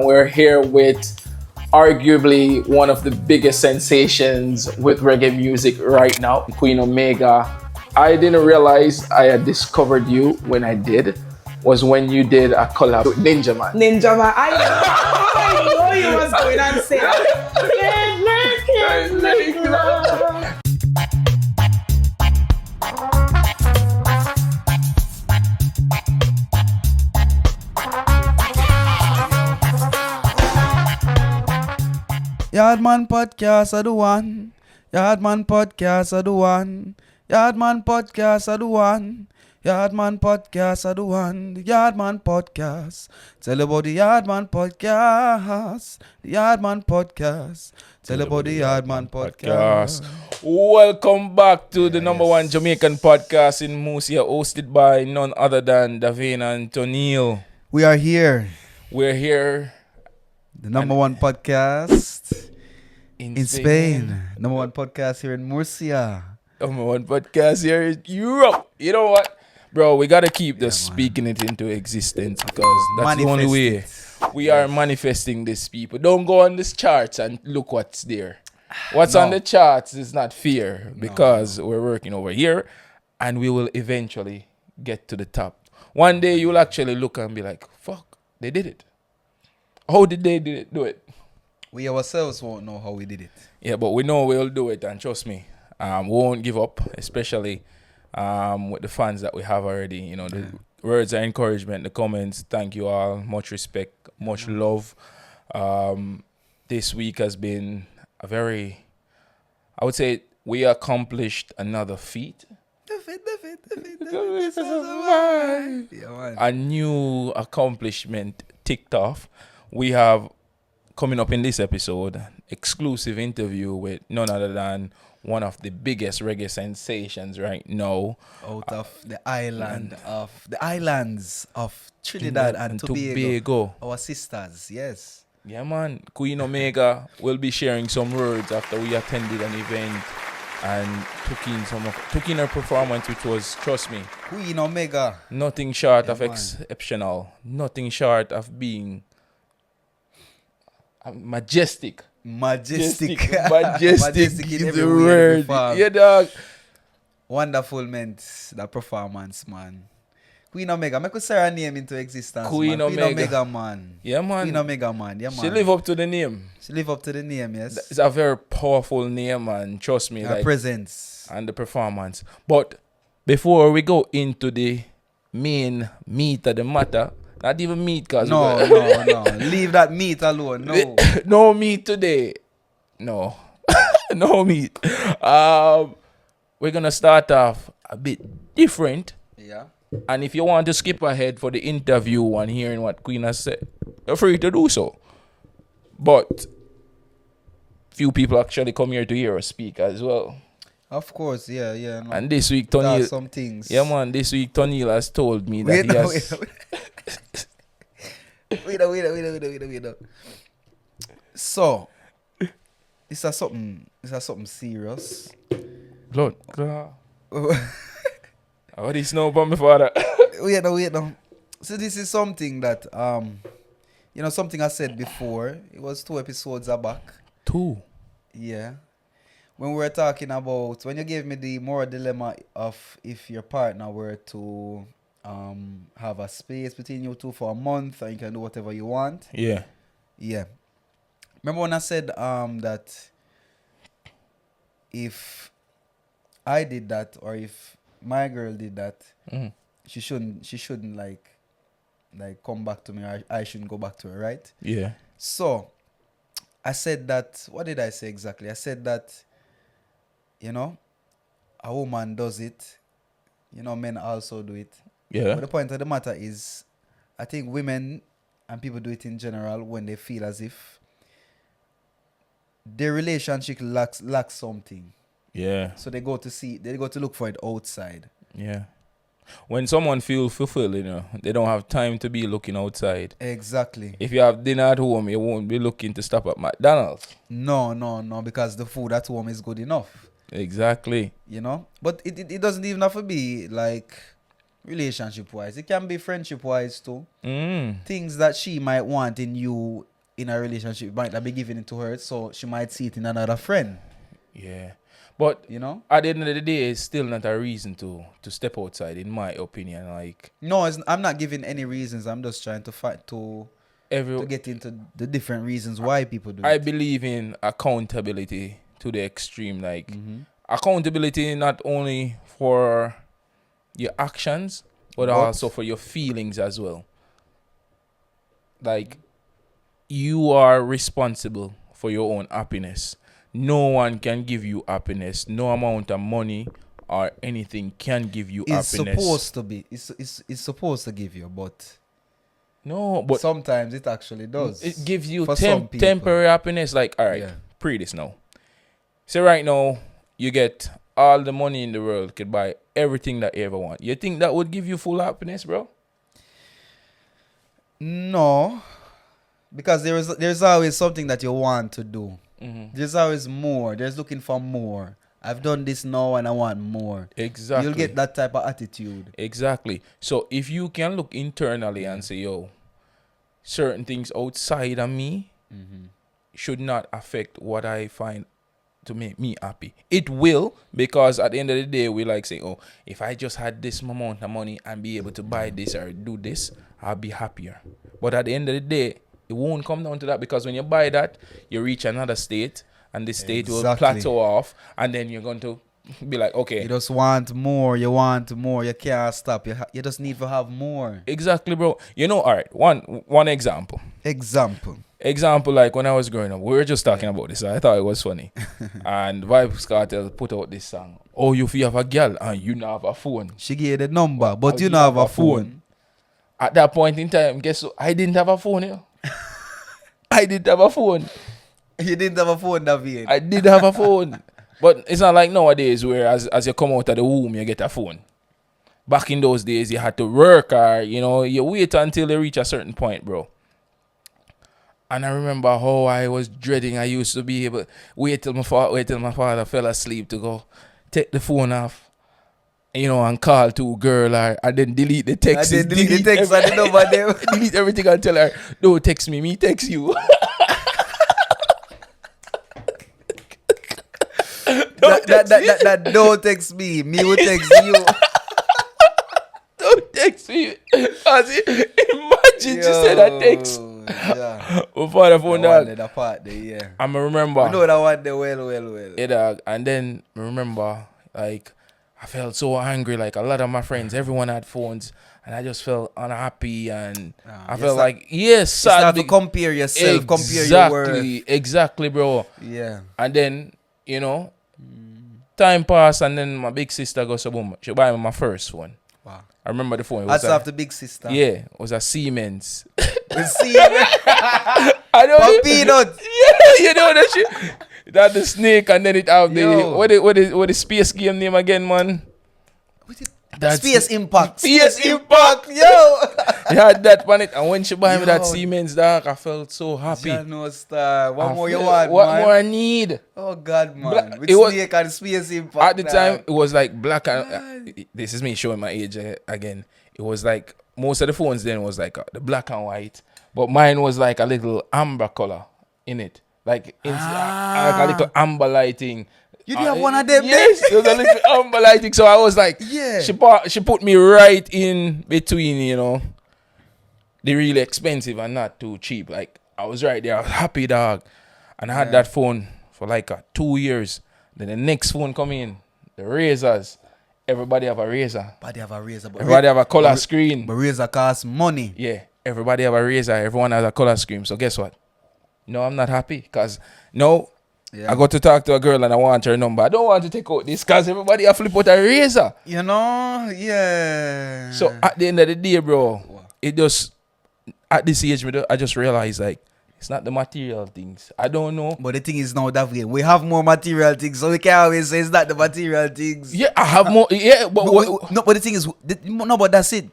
We're here with arguably one of the biggest sensations with reggae music right now, Queen Omega. I didn't realize I had discovered you when I did, was when you did a collab with Ninja Man. Ninja Man, I know you was going and say, Yaadman podcast are the one. Yaadman podcast are the one. Yaadman podcast are the one. Yaadman podcast are the one. The Yaadman podcast. Tell about the Yaadman podcast. The Yaadman podcast. Tell about the Yaadman podcast. Welcome back to the number one Jamaican podcast in Musia, hosted by none other than Davina and Tonil. We are here. We're here The number one podcast in Spain. Number one podcast here in Murcia. Number one podcast here in Europe. You know what? Bro, we gotta keep speaking it into existence because that's the only way we are manifesting this, people. Don't go on this charts and look what's there. What's on the charts is not fear because we're working over here and we will eventually get to the top. One day you'll actually look and be like, fuck, they did it. How did they do it? We ourselves won't know how we did it. Yeah, but we know we'll do it, and trust me, we won't give up, especially with the fans that we have already. You know, the words of encouragement, the comments, thank you all, much respect, much love. This week has been a very, I would say, we accomplished another feat. A new accomplishment ticked off. We have, coming up in this episode, exclusive interview with none other than one of the biggest reggae sensations right now. Out of the islands of Trinidad and Tobago. Our sisters, yes. Yeah, man. Queen Omega will be sharing some words after we attended an event and took in her performance, which was, trust me, Queen Omega. Nothing short of exceptional. Nothing short of being majestic. Majestic is the word. Yeah, dog. Wonderful meant that performance, man. Queen Omega, make us say her name into existence. Queen Omega, man. Yeah, man. Queen Omega, man. Yeah, man. She live up to the name. Yes. It's a very powerful name, man. Trust me. Her presence. And the performance. But before we go into the main meat of the matter, not even meat, cause no. Leave that meat alone. No. No meat today. No. No meat. We're gonna start off a bit different. Yeah. And if you want to skip ahead for the interview and hearing what Queen has said, you're free to do so. But few people actually come here to hear us speak as well. Of course, yeah. No. And this week, Tonil, some things. Yeah, man. This week, Tonil has told me that he has. Wait. So, this is something serious. Blood. What is no upon me, father? Wait no. So this is something that something I said before. It was 2 episodes back. 2. Yeah. When we were talking about, when you gave me the moral dilemma of if your partner were to have a space between you two for a month and you can do whatever you want. Yeah. Remember when I said that if I did that or if my girl did that, she shouldn't like come back to me, or I shouldn't go back to her, right? Yeah. So I said that, what did I say exactly? I said that, a woman does it, men also do it. Yeah. But the point of the matter is, I think women and people do it in general when they feel as if their relationship lacks something. Yeah. So they go to look for it outside. Yeah. When someone feels fulfilled, they don't have time to be looking outside. Exactly. If you have dinner at home, you won't be looking to stop at McDonald's. No, because the food at home is good enough. Exactly. But it doesn't even have to be like relationship wise. It can be friendship wise too. Things that she might want in you in a relationship might not be giving it to her, so she might see it in another friend. Yeah. But You know? at the end of the day, it's still not a reason to step outside, in my opinion. Like No, I'm not giving any reasons. I'm just trying to fight to get into the different reasons why people do I it. believe in accountability to the extreme. Like Mm-hmm. accountability not only for your actions, but also for your feelings as well. Like you are responsible for your own happiness. No one can give you happiness. No amount of money or anything can give you It's happiness. supposed to be. It's supposed to give you, but No, but sometimes it actually does. it gives you for some people. temporary happiness. Like, all right, Yeah. pre this now. So right now, you get all the money in the world, could buy everything that you ever want. You think that would give you full happiness, bro? No, because there's always something that you want to do. Mm-hmm. There's always more. There's looking for more. I've done this now and I want more. Exactly. You'll get that type of attitude. Exactly. So if you can look internally and say, yo, certain things outside of me should not affect what I find to make me happy. It will, because at the end of the day, we like say, oh, if I just had this amount of money and be able to buy this or do this, I'll be happier. But at the end of the day, it won't come down to that, because when you buy that, you reach another state, and the state will plateau off, and then you're going to be like, okay. You just want more. You want more. You can't stop. You just need to have more. Exactly, bro. You know, all right, one example. Example, like when I was growing up, we were just talking about this. I thought it was funny. And Vibes Cartel put out this song. Oh, if you have a girl and you don't have a phone. She gave the number, but you don't have a phone. At that point in time, guess what? I didn't have a phone, you know? I didn't have a phone. You didn't have a phone, David. I did have a phone. But it's not like nowadays where as you come out of the womb, you get a phone. Back in those days, you had to work, or, you know, you wait until you reach a certain point, bro. And I remember how I was dreading. I used to be able wait till my father fell asleep to go take the phone off, you know, and call to a girl, and then delete the text. Delete the text and the number there. Delete everything and tell her, don't text me text you. That don't text me. Me will text you. Don't text me. Imagine you said that text. Yeah. Before the phone, dog. That part there, yeah. I remember. You know that one there well. Yeah, dog. And then I remember, like, I felt so angry. Like, a lot of my friends, everyone had phones, and I just felt unhappy, and I felt like, yes, sad. You start to compare yourself, compare your worth. Exactly, bro. Yeah. And then, you know, time passed, and then my big sister goes to boom. She buy me my first phone. Wow. I remember the phone. That's after big sister. Yeah, it was a Siemens. I don't peanut. Yeah, you know that shit. That the snake, and then it have the what the space game name again, man? Space Impact. Space Impact, yo. You had that on it, and when she buy me that Siemens, dog, I felt so happy. No star. What more you want, what man? more I need? Oh God, man. With it Snake and Space Impact. At the time, it was like black and this is me showing my age again. It was like most of the phones then was like the black and white, but mine was like a little amber color in it, like like a little amber lighting. You didn't have one of them? Yes, it was a little amber lighting. So I was like, yeah. She put me right in between, you know, the really expensive and not too cheap. Like I was right there. I was happy, dog, and I had that phone for like 2 years. Then the next phone come in, the Razors. Everybody have a Razor. Everybody have a Razor. Everybody have a color screen. But Razor costs money. Yeah, everybody have a Razor. Everyone has a color screen. So guess what? No, I'm not happy, because I got to talk to a girl and I want her number. I don't want to take out this because everybody have flip out a Razor. You know? Yeah. So at the end of the day, bro, it just, at this age, I just realized, like, it's not the material things. I don't know. But the thing is now that we have more material things, so we can't always say it's not the material things. Yeah, I have more. Yeah, but but the thing is, but that's it.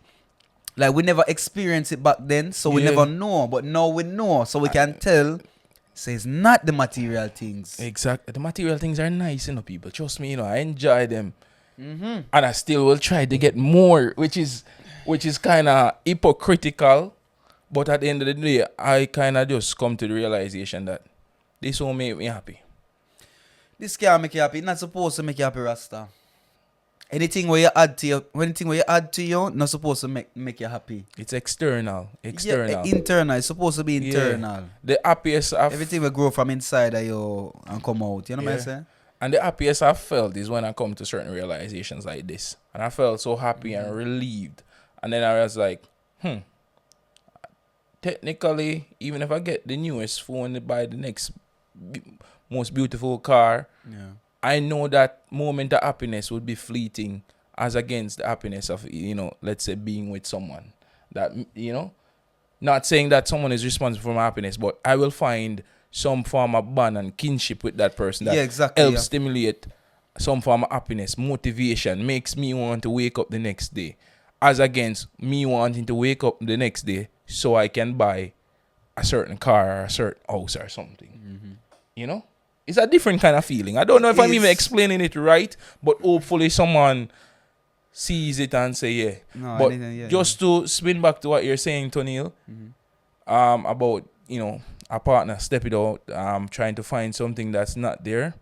Like, we never experienced it back then, so we never know. But now we know, so we can tell. So it's not the material things. Exactly. The material things are nice, you know, people. Trust me, you know, I enjoy them. And I still will try to get more, which is kind of hypocritical. But at the end of the day, I kind of just come to the realization that this won't make me happy. This can't make you happy. It's not supposed to make you happy, Rasta. Anything where you add to you, not supposed to make you happy. It's external. Yeah, internal. It's supposed to be internal. Yeah. The happiest everything will grow from inside of you and come out. You know what I'm saying? And the happiest I've felt is when I come to certain realizations like this. And I felt so happy and relieved. And then I was like, technically, even if I get the newest phone, buy the next most beautiful car, I know that moment of happiness would be fleeting as against the happiness of, let's say being with someone. That, not saying that someone is responsible for my happiness, but I will find some form of bond and kinship with that person that helps stimulate some form of happiness, motivation, makes me want to wake up the next day, as against me wanting to wake up the next day so I can buy a certain car or a certain house or something. It's a different kind of feeling. I don't know if I'm even explaining it right, but hopefully someone sees it and say, yeah. No, but just to spin back to what you're saying, Tonil, about, a partner stepping out, trying to find something that's not there.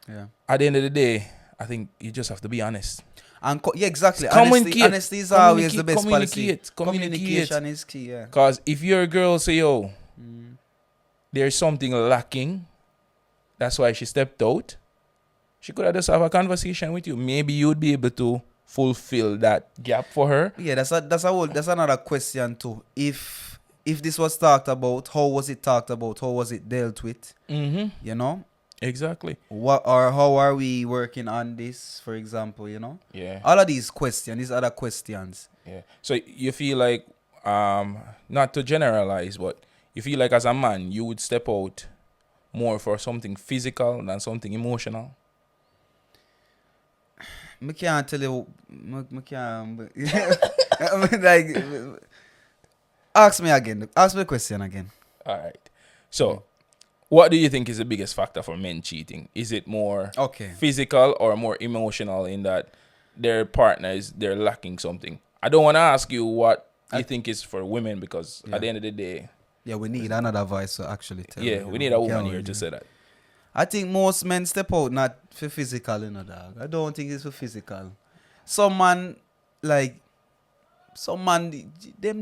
Yeah. At the end of the day, I think you just have to be honest. And exactly. Honesty is always the best policy. Communication is key, yeah. Because if your girl say, there's something lacking, that's why she stepped out, she could have just have a conversation with you. Maybe you'd be able to fulfill that gap for her. Yeah, that's another question too. If this was talked about, how was it talked about? How was it dealt with? Exactly. How are we working on this, for example, Yeah. All of these questions, these other questions. Yeah. So you feel like, not to generalize, but you feel like as a man, you would step out more for something physical than something emotional? I can't tell you. I can't. Like, ask me again. Ask me the question again. All right. So, what do you think is the biggest factor for men cheating? Is it more physical or more emotional in that their partners, they're lacking something? I don't want to ask you what you think is for women because at the end of the day... Yeah, we need another voice to actually tell. Yeah, we need a woman here to say that. I think most men step out not for physical, dog. I don't think it's for physical. Some man, them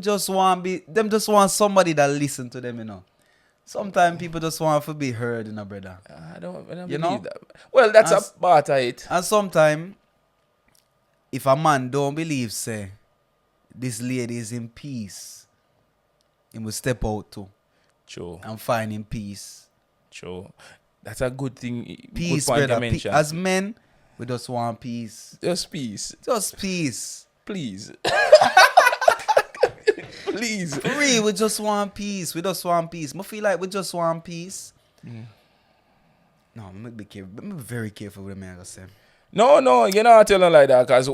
just want somebody that listen to them, Sometimes people just want to be heard, brother. I don't believe that. Well, that's a part of it. And sometimes, if a man don't believe, say, this lady is in peace, he will step out too. True. And find him peace. True. That's a good thing. Peace, good point brother. to mention. As men, we just want peace. Just peace. Just peace. Please. Please. For real, we just want peace. We just want peace. I feel like we just want peace. No, I'm be careful. I'm very careful with the man I say. No, you're not telling like that. Because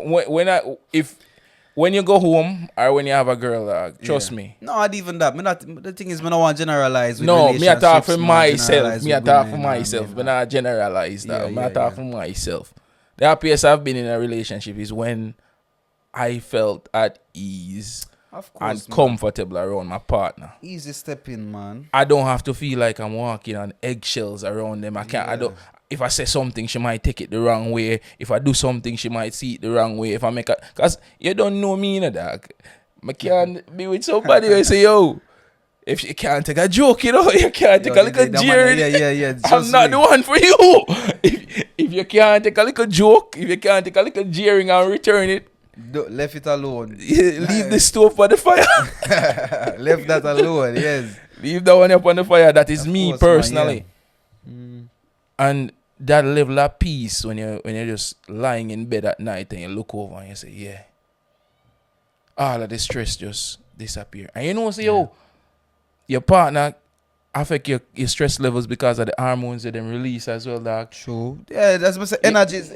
when you go home or when you have a girl, trust me. No, not even that. The thing is, I don't want to generalize with no, me I talk for myself. Me I talk for myself. But not generalize that. I talk for myself. The happiest I've been in a relationship is when I felt at ease and comfortable around my partner. Easy stepping, man. I don't have to feel like I'm walking on eggshells around them. If I say something, she might take it the wrong way. If I do something, she might see it the wrong way. If I make because you don't know me, dog. I can't be with somebody who say, yo, if you can't take a joke, you can't take a little jeer. Yeah. I'm not the one for you. If you can't take a little joke, if you can't take a little jeering and return it, left it alone. Leave the stove for the fire. Left that alone, yes. Leave that one up on the fire. That is me personally. Man, And that level of peace when you're just lying in bed at night and you look over and you say, yeah, all of the stress just disappear. And say, your partner affect your stress levels because of the hormones that them release as well, dog. True. Yeah, that's what I say. Energies.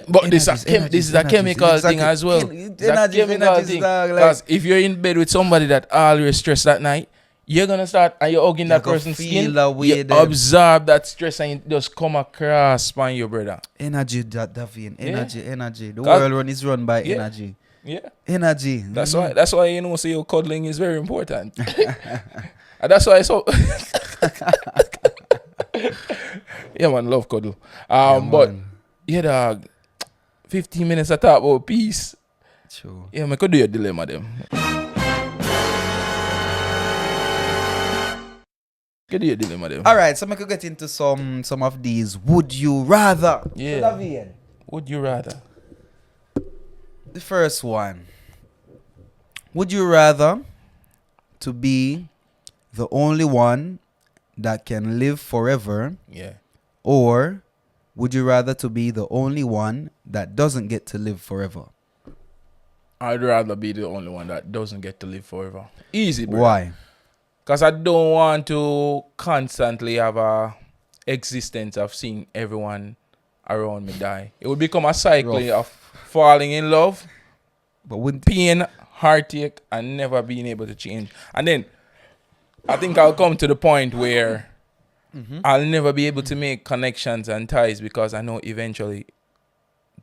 But this is a chemical thing as well. Because if you're in bed with somebody that always stressed that night, you're gonna start and you're hugging that person's skin. You absorb that stress and it just come across on your brother. Energy, Davian. Energy. The world is run by energy. Yeah. Energy. That's why you know, say cuddling is very important. And that's why so yeah, man, love cuddle. But man. yeah, dog. 15 minutes I talk about peace. True. Yeah, man, could do your dilemma them. Could do your dilemma them. All right, so I could get into some of these. Would you rather? Yeah. So, Davian, Would you rather? the first one. Would you rather to be the only one that can live forever, Yeah. or would you rather to be the only one that doesn't get to live forever? I'd rather be the only one that doesn't get to live forever. Easy, bro. Why? Because I don't want to constantly have a existence of seeing everyone around me die. It would become a cycle of falling in love, But wouldn't pain, heartache, and never being able to change. And then I think I'll come to the point where I'll never be able to make connections and ties because I know eventually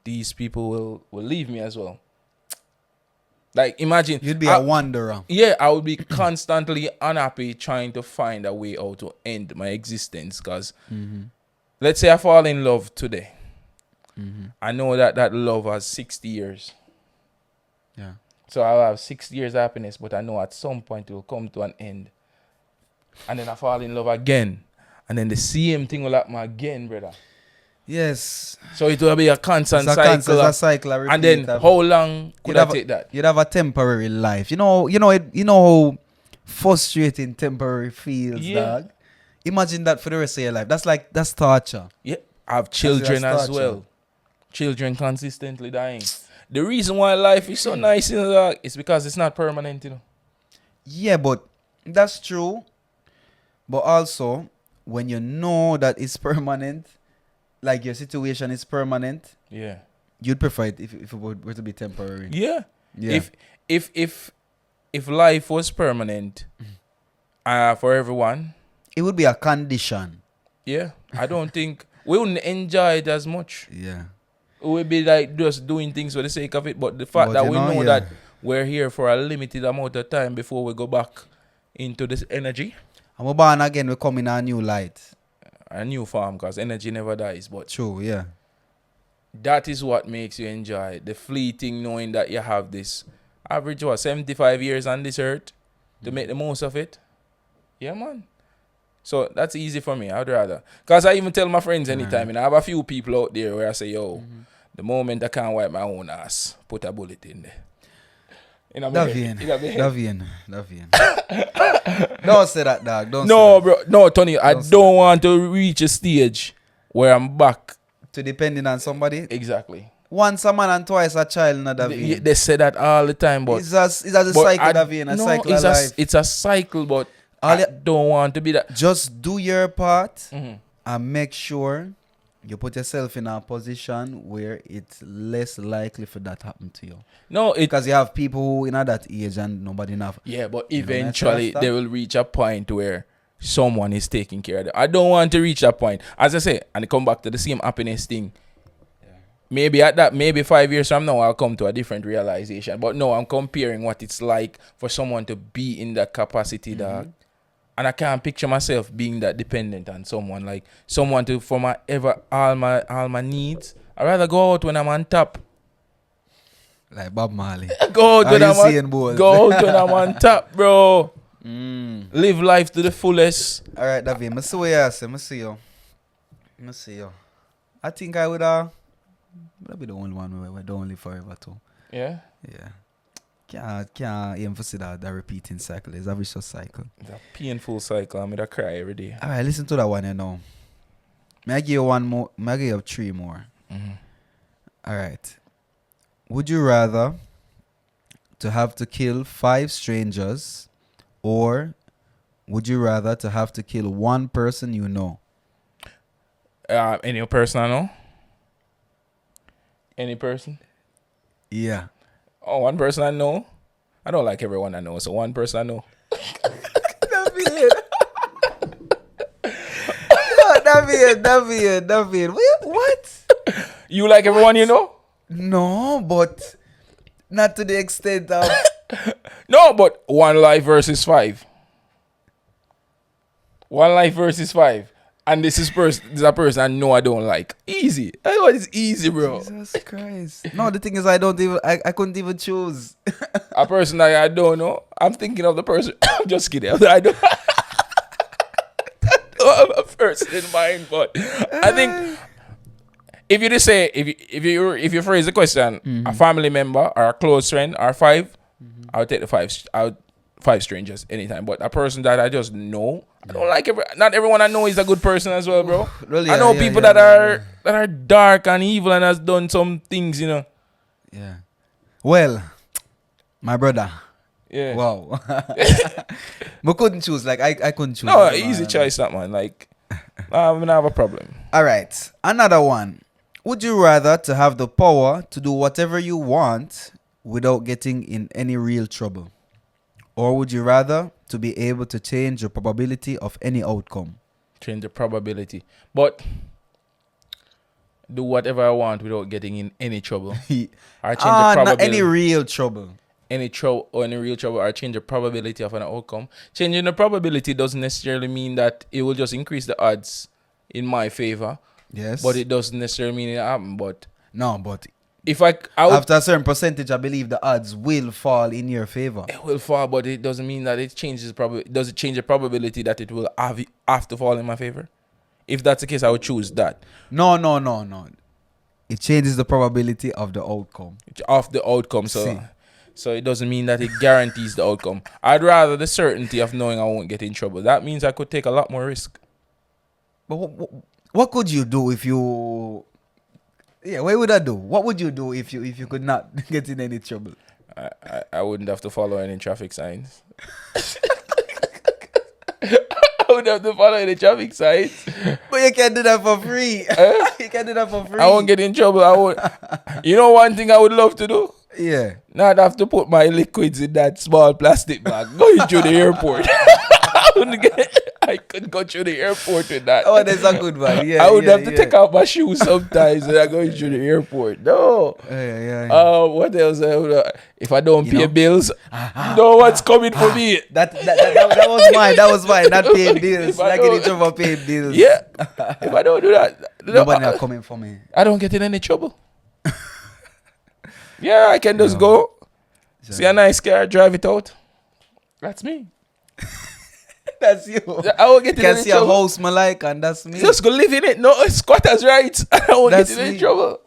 these people will leave me as well. Like, imagine you'd be a wanderer? yeah, I would be constantly unhappy trying to find a way out to end my existence. Because let's say I fall in love today. I know that love has 60 years. Yeah. So I'll have 60 years of happiness, but I know at some point it will come to an end. And then I fall in love again. And then the same thing will happen again, brother. Yes. So it will be a constant It's cycle. a cycle. A And then repeat of- how long could I have take that? You'd have a temporary life. You know how frustrating temporary feels, Yeah. dog. Imagine that for the rest of your life. That's torture. Yeah, I have children That's as torture. well. Children consistently dying. The reason why life is so nice, dog, is because it's not permanent, Yeah, but that's true. But also, when you know that it's permanent, like your situation is permanent, Yeah. you'd prefer it if it were to be temporary. Yeah. Yeah. If life was permanent for everyone, It would be a condition. yeah, I don't think we wouldn't enjoy it as much. Yeah. It would be like just doing things for the sake of it. But the fact But that you we know, know yeah. that we're here for a limited amount of time before we go back into this energy, I'm born again, we come in a new light. a new form, because energy never dies. But True, yeah. that is what makes you enjoy the fleeting knowing that you have this average 75 years on this earth to make the most of it. Yeah, man. So that's easy for me. I'd rather, because I even tell my friends anytime, and I have a few people out there where I say, yo, the moment I can't wipe my own ass, put a bullet in there. You know what I mean? Davian. Don't say that, dog. Don't No, say bro. No, Tony, I Don't say don't want to reach a stage where I'm back. that. To depending on somebody. Exactly. Once a man and twice a child, no, Davian. They say that all the time, but It's a but cycle, Davian. A cycle of life. it's a cycle, but All I ya- don't want to be that. Just do your part Mhm. and make sure you put yourself in a position where it's less likely for that happen to you. No, it. Because you have people who in that age and nobody enough. Yeah, but You know, eventually that's they will reach a point where someone is taking care of them. I don't want to reach that point. As I say, and come back to the same happiness thing. Maybe at that, maybe 5 years from now, I'll come to a different realization. But no, I'm comparing what it's like for someone to be in that capacity, dog. And I can't picture myself being that dependent on someone. Like someone to for my all my needs. I'd rather go out when I'm on top. Like Bob Marley. Go out Are when you I'm seeing on, both? go out when I'm on top, bro. Live life to the fullest. All right, David. I see what you say. I see you. I think I would be the only one where we don't live forever too. Yeah. Yeah. Can't aim for see that repeating cycle. It's a vicious cycle. It's a painful cycle. I'm gonna cry every day. All right, listen to that one, you know. May I give you one more? May I give you 3 more? All right. Would you rather to have to kill 5 strangers, or would you rather to have to kill 1 person you know? Any person I know? Any person? Yeah. Oh, 1 person I know? I don't like everyone I know, so 1 person I know. David. What? You like everyone you know? No, but Not to the extent of. No, but 1 life versus 5. 1 life versus 5. And this is a person I know I don't like. Easy. I know it's easy, bro. Jesus Christ. No, the thing is, I couldn't even choose. A person that I don't know. I'm thinking of the person. I'm just kidding. I don't have a person in mind, but I think if you just say if you phrase the question, a family member or a close friend or 5, I would take the 5. I would 5 strangers anytime. But a person that I just know, I don't like not everyone I know is a good person as well, bro. Really, I know people that are dark and evil and has done some things, you know. Yeah. Well, my brother. Yeah. Wow. We couldn't choose. Like I couldn't choose. No, easy choice that, man. Like I'm gonna have a problem. All right. Another one. Would you rather to have the power to do whatever you want without getting in any real trouble? Or would you rather to be able to change the probability of any outcome? Change the probability. But do whatever I want without getting in any trouble. Or change the probability. Not any real trouble. Any real trouble, or change the probability of an outcome. Changing the probability doesn't necessarily mean that it will just increase the odds in my favor. Yes. But it doesn't necessarily mean it happen. But no, but if I would, after a certain percentage, I believe the odds will fall in your favor. it will fall, but it doesn't mean that it changes does it change the probability that it will have to fall in my favor? If that's the case, I would choose that. No. It changes the probability of the outcome. Of the outcome, so it doesn't mean that it guarantees the outcome. I'd rather the certainty of knowing I won't get in trouble. That means I could take a lot more risk. But what could you do if you? Yeah, what would I do? What would you do if you could not get in any trouble? I wouldn't have to follow any traffic signs. I wouldn't have to follow any traffic signs. But you can't do that for free. You can't do that for free. I won't get in trouble. I won't. You know one thing I would love to do? Yeah. Not have to put my liquids in that small plastic bag going through the airport. I could go through the airport with that. Oh, that's a good one. Yeah. I would have to take out my shoes sometimes when I'm going through the airport. No. Yeah. What else? If I don't pay bills, no one's coming for me. That was mine. That was mine. Not paying bills. Like in trouble paying bills. Yeah. If I don't do that, nobody are coming for me. I don't get in any trouble. Yeah, I can just go. See a nice car, drive it out. That's me. That's you. I won't get in can any see trouble. a house, Malika, and that's me. Just go live in it. No, squatters' rights. I won't That's get in any me. trouble.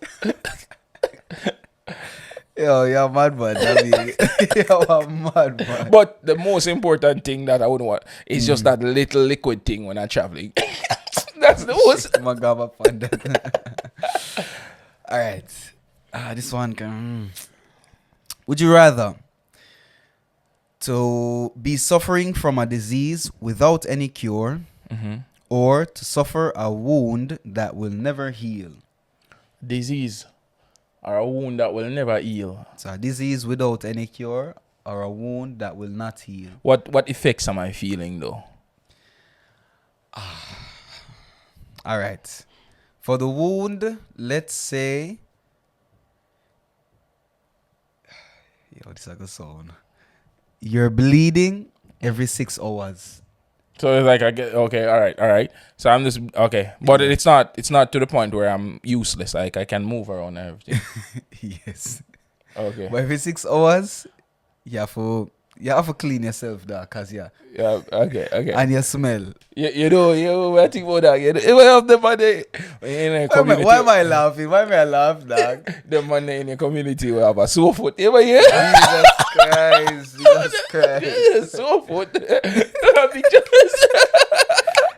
Yo, you're mad, man. You're mad, man. But the most important thing that I wouldn't want is just that little liquid thing when I'm traveling. That's the most. All right. This one can. Would you rather to be suffering from a disease without any cure, or to suffer a wound that will never heal? Disease or a wound that will never heal. So a disease without any cure or a wound that will not heal. What effects am I feeling though? All right. For the wound, let's say. Yo, this is a good sound. You're bleeding every 6 hours. So it's like I get okay, all right. So I'm just okay, but it's not to the point where I'm useless. Like I can move around and everything. Yes. Okay. But every 6 hours, you have to clean yourself, dog, cause Yeah. Okay. and you smell. You know, I think about that. You have the money in a community. Why am I laughing? Why am I laughing, dog? The money in the community will have a sore foot. You ever hear? Jesus Christ. Sore foot.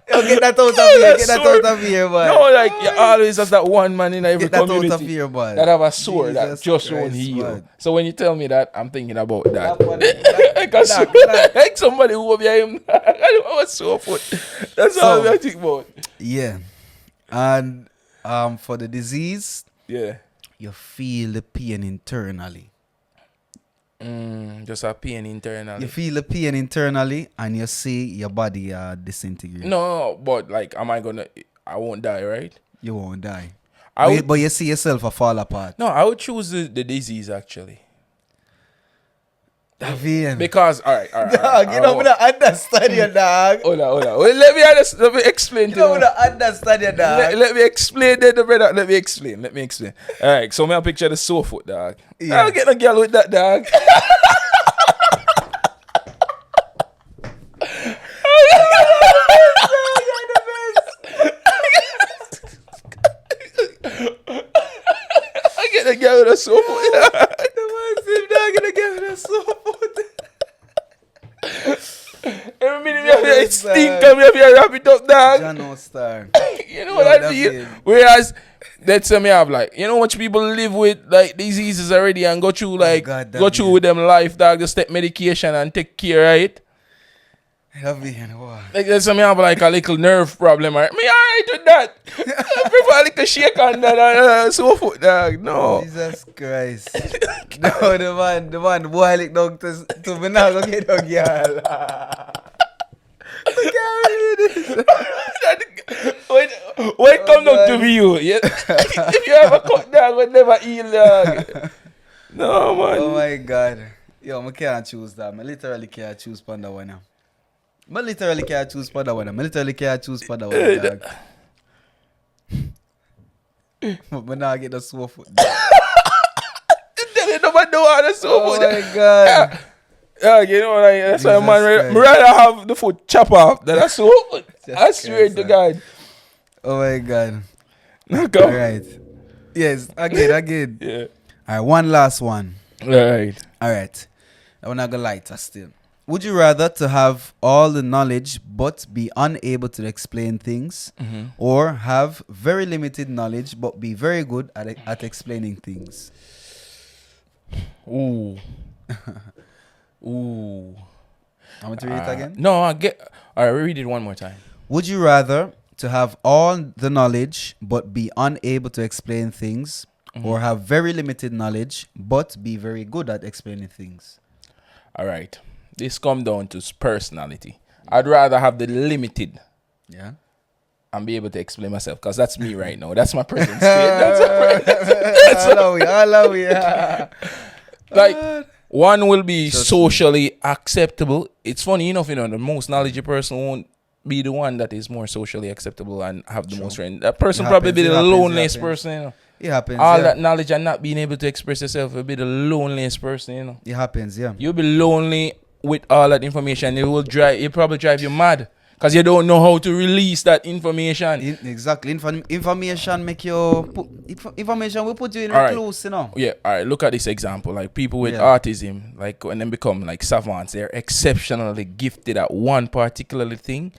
Yo, get that out of here. Get that out of here, man. No, like you always have that one man in every Get that community out of here, man. that have a sore that Jesus just won't Christ, heal. man. So when you tell me that, I'm thinking about that. That Like somebody who will be him. I don't have a sore foot. That's all I think about. Yeah. And for the disease, Yeah. you feel the pain internally. Just a pain internally. You feel the pain internally and you see your body disintegrate. No, but like, I won't die, right? You won't die. But But you see yourself fall apart. No, I would choose the disease actually. Davian. Because all right. Dog, you don't understand your dog. Hold on. Well, let me explain You to you. don't understand your dog. Let me explain then, brother. Let me explain. All right, so me picture the sore foot, dog. Yeah. I'll get a girl with that, dog. I get a girl with a sore foot. The massive dog gonna give it a sore foot. Every minute we have a stink and we have to wrap it up, dog. Jano Star. You know what I mean? Whereas that's me have like, you know what people live with like diseases already and go through like go through with them life, dog, just take medication and take care, right? Davian, wow. Like that's me have like a little nerve problem, right? Me alright with that. I prefer a little shake on that so foot, dog. No. Jesus Christ. No, the man boy like dog to me now go get dog girl. I can't believe this. Wait, come down to view. Yeah. If you have a cut dog, would never heal, dog. No, man. Oh my God. Yo, I can't choose that. I literally can't choose Panda one now. I literally can't choose Panda one. Dog. But now I get the sore foot. You nobody know how to Oh my God. Yeah, you know, like, that's why Jesus man, Christ. rather have the foot chop off than a so foot. I swear to God. Oh my God. Knock All out. right. Yes, again. Yeah. All right, one last one. Right. All right. I want to go lighter still. Would you rather to have all the knowledge but be unable to explain things, or have very limited knowledge but be very good at explaining things? Ooh. Ooh. I want to read it again. No, I get. All right, read it one more time. Would you rather to have all the knowledge but be unable to explain things, or have very limited knowledge but be very good at explaining things? All right. This come down to personality. I'd rather have the limited and be able to explain myself, because that's me right now. That's my present state. I love you. Like, one will be socially acceptable. It's funny enough, you know, the most knowledgeable person won't be the one that is more socially acceptable and have the most friends. That person probably be the loneliest person, you know. It happens. All that knowledge and not being able to express yourself will be the loneliest person, you know. It happens, yeah. You'll be lonely with all that information. It probably drive you mad, because you don't know how to release that information. Exactly. Information make you information will put you in All recluse, you know. Yeah, all right. Look at this example. Like people with autism, like when they become like savants, they're exceptionally gifted at one particular thing,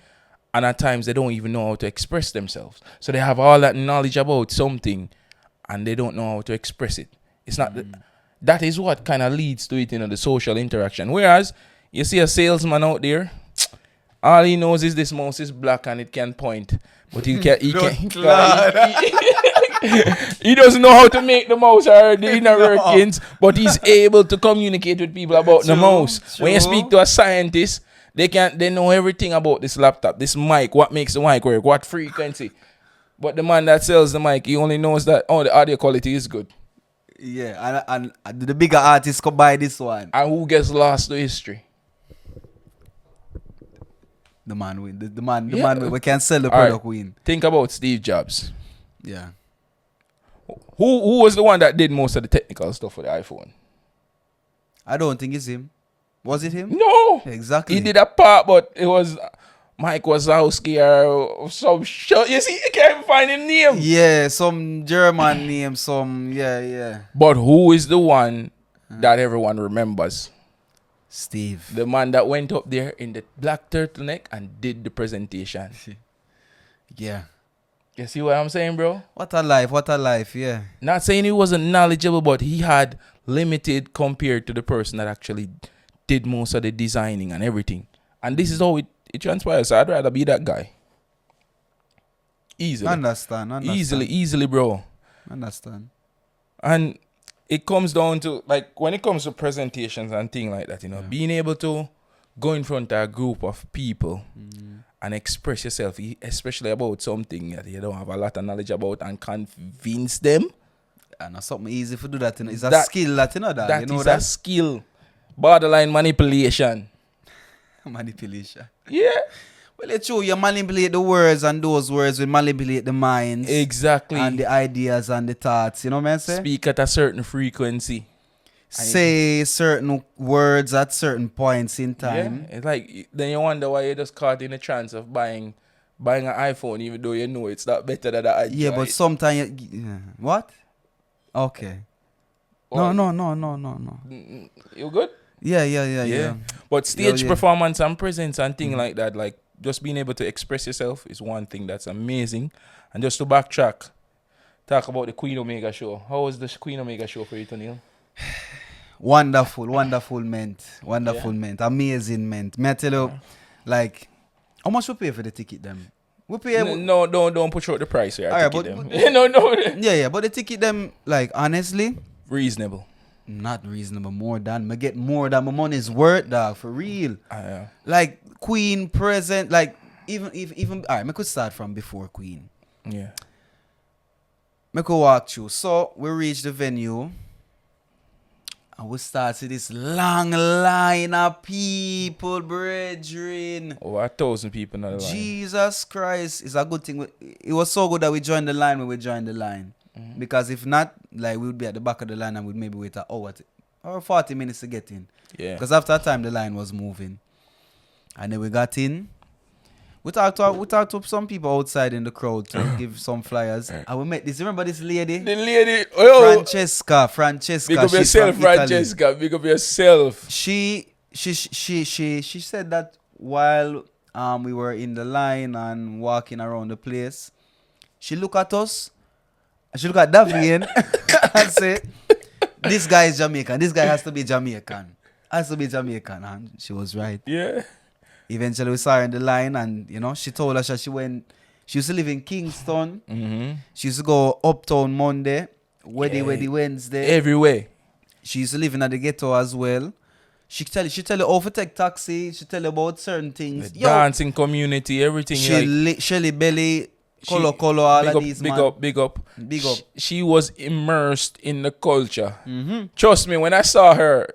and at times they don't even know how to express themselves. So they have all that knowledge about something, and they don't know how to express it. It's not that is what kind of leads to it, you know, the social interaction. Whereas you see a salesman out there, all he knows is this mouse is black and it can point, but he doesn't know how to make the mouse or the inner workings, but he's able to communicate with people about the mouse. When you speak to a scientist, they know everything about this laptop, this mic, what makes the mic work, what frequency. But the man that sells the mic, he only knows that the audio quality is good. Yeah, and the bigger artists could buy this one. And who gets lost to history? The man win. The man we can sell the product win. Think about Steve Jobs. Yeah. Who was the one that did most of the technical stuff for the iPhone? I don't think it's him. Was it him? No. Exactly. He did a part, but it was Mike Wazowski or some shit. You see, you can't even find his name. Yeah, some German name, yeah. But who is the one that everyone remembers? Steve. The man that went up there in the black turtleneck and did the presentation. Yeah. You see what I'm saying, bro? What a life, yeah. Not saying he wasn't knowledgeable, but he had limited compared to the person that actually did most of the designing and everything. And this is how it transpires. So I'd rather be that guy. Easily. Understand. Easily, bro. Understand. And it comes down to, like, when it comes to presentations and things like that, you know, being able to go in front of a group of people and express yourself, especially about something that you don't have a lot of knowledge about, and convince them. And it's something easy to do that, you know. It's a skill that, you know, that. That you know is that? a skill. borderline manipulation. Manipulation. Yeah. Well, it's true. You manipulate the words, and those words will manipulate the minds. Exactly. And the ideas and the thoughts. You know what I'm saying? Speak at a certain frequency. Say certain words at certain points in time. Yeah. It's like, then you wonder why you're just caught in the trance of buying an iPhone, even though you know it's not better than the Android. Yeah, but sometimes what? Okay. What? No. You good? Yeah. But stage performance and presence and thing like that, like just being able to express yourself is one thing that's amazing. And just to backtrack, talk about the Queen Omega show. How was the Queen Omega show for you, Tonil? Wonderful, mint. Amazing, mint. May I tell you, like, how much we pay for the ticket, them? We pay. No, don't push out the price here. Alright, Ticket but them. No. Yeah, but the ticket, them, like, honestly, Reasonable. not reasonable. More than me get more than my money's worth, dog. For real. Yeah. Like Queen present, like even. Alright, me could start from before Queen. Yeah. Me could walk through. So we reach the venue. And we start see this long line of people, brethren. Over 1,000 people on the line. Jesus Christ. It's a good thing. It was so good that we joined the line when we joined the line. Mm-hmm. Because if not, like, we would be at the back of the line and we'd maybe wait an hour or 40 minutes to get in. Yeah. Because after that time, the line was moving. And then we got in. We talked to some people outside in the crowd to give some flyers. And we met this. Remember this lady? The lady. Oh, Francesca. Big up yourself, Francesca. Big up yourself. She said that while we were in the line and walking around the place, she looked at us. She looked at Davian and said, "This guy is Jamaican. This guy has to be Jamaican. And she was right. Yeah. Eventually we saw her in the line, and she told us that she used to live in Kingston. Mm-hmm. She used to go uptown Monday, Wednesday. Everywhere. She used to live in the ghetto as well. She tell you how to take taxi. She tell you about certain things. The dancing community, everything. Shelly Belly, Color, all of these, man. Big up. She was immersed in the culture. Mm-hmm. Trust me, when I saw her,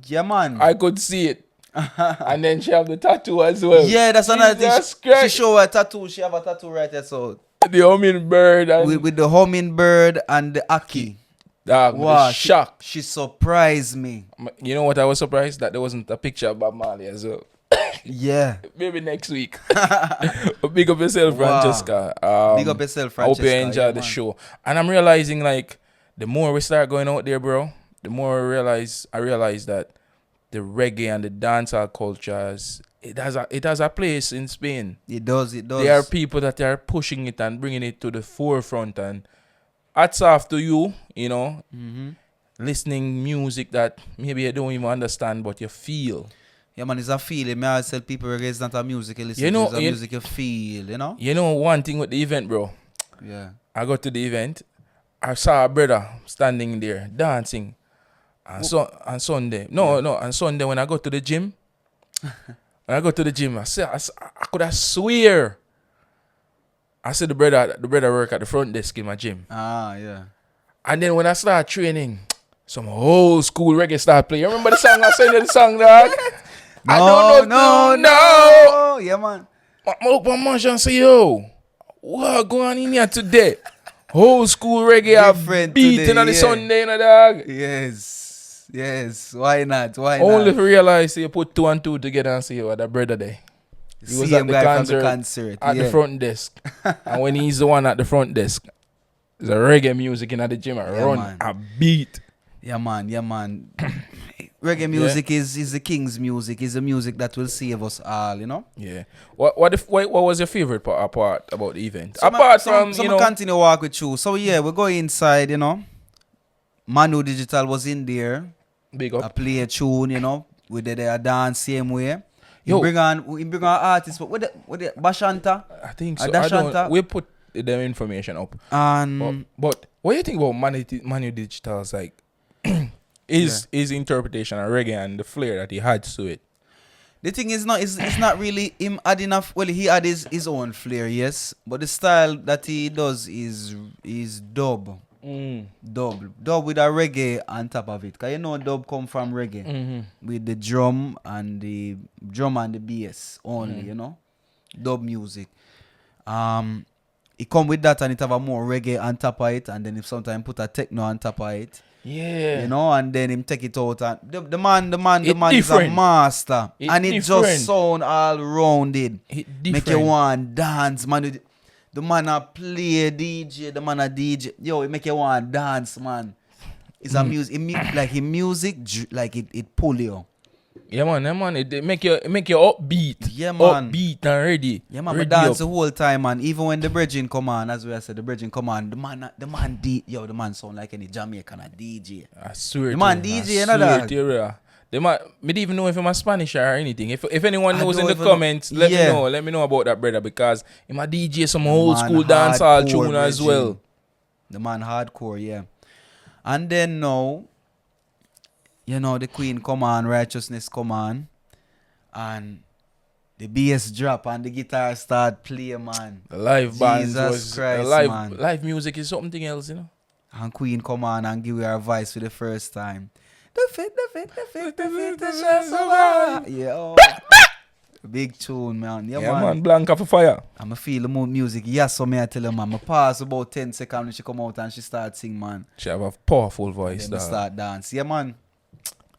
yeah, man, I could see it. And then she have the tattoo as well. Yeah, that's another thing. She show her tattoo. She have a tattoo right there. So the hummingbird and with the hummingbird and the Aki. Wow, shock. She surprised me. You know what I was surprised? That there wasn't a picture of Bob Marley as well. Yeah. Maybe next week. Big up yourself, Francesca. Big up yourself, Francesca. I hope you enjoy the show. And I'm realizing, like, the more we start going out there, bro, the more I realize that the reggae and the dancehall cultures, it has a place in Spain. It does. There are people that are pushing it and bringing it to the forefront. And hats off to you, listening music that maybe you don't even understand, but you feel. Yeah, man, it's a feeling. I always tell people reggae is not a music you listen to, it's a music you feel, You know one thing with the event, bro? Yeah. I got to the event. I saw a brother standing there dancing. On Sunday. On Sunday when I go to the gym. I could have swear. I see the brother work at the front desk in my gym. Ah, yeah. And then when I start training, some old school reggae start playing. You remember the song I sent you the song, dog? No. Yeah, man. My man say, yo, what going on in here today? Old school reggae are beating on the Sunday, dog. Yes. Why not? Only if you realize you put 2 and 2 together and see what the brother there. He was at the concert at the front desk. And when he's the one at the front desk, there's a reggae music in the gym. A beat. Yeah, man. Reggae music is the king's music. Is the music that will save us all, Yeah. What was your favorite part about the event? Apart from, continue walk with you. So, yeah, we go inside, Manu Digital was in there. Big up. I play a tune, we did a dance same way. You bring on artists. What the Bashanta? I think so. We put them information up. But what do you think about Manu Digital's like his interpretation of reggae and the flair that he had to it? The thing is it's not really him add enough. Well, he had his own flair, yes, but the style that he does is dub. Dub with a reggae on top of it. Cause you know dub come from reggae with the drum and the bass only. You know, dub music. It come with that and it have a more reggae on top of it, and then if sometimes put a techno on top of it. Yeah. You know, and then him take it out and the man is a master. And it just sound all rounded. Make you want dance, man. The man a play DJ, the man a DJ. Yo, it make you want dance, man. It's a music, like his music, like it pull you. Yeah, man. It make you upbeat. Yeah, man. Upbeat and ready. Yeah, man. I dance the whole time, man. Even when the bridging come on, as we said, the bridging come on, the man sound like any Jamaican a DJ. I swear. The man DJ, you know that. They might, me don't even know if I'm a Spanish or anything. If anyone knows in the comments, let me know. Let me know about that, brother, because I'm a DJ some old school dancehall tune as well. The man hardcore, yeah. And then now, you know, the Queen come on, Righteousness come on, and the bass drop and the guitar start playing, man. The live band Jesus Christ, man. Live music is something else, you know. And Queen come on and give you her voice for the first time. The fit, yeah, oh. Big tune, man. Yeah, man. Blanca for fire. I'ma feel the more music. Yes, so me I tell her, man. I pause about 10 seconds when she come out and she start sing, man. She have a powerful voice, then start dance. Yeah, man.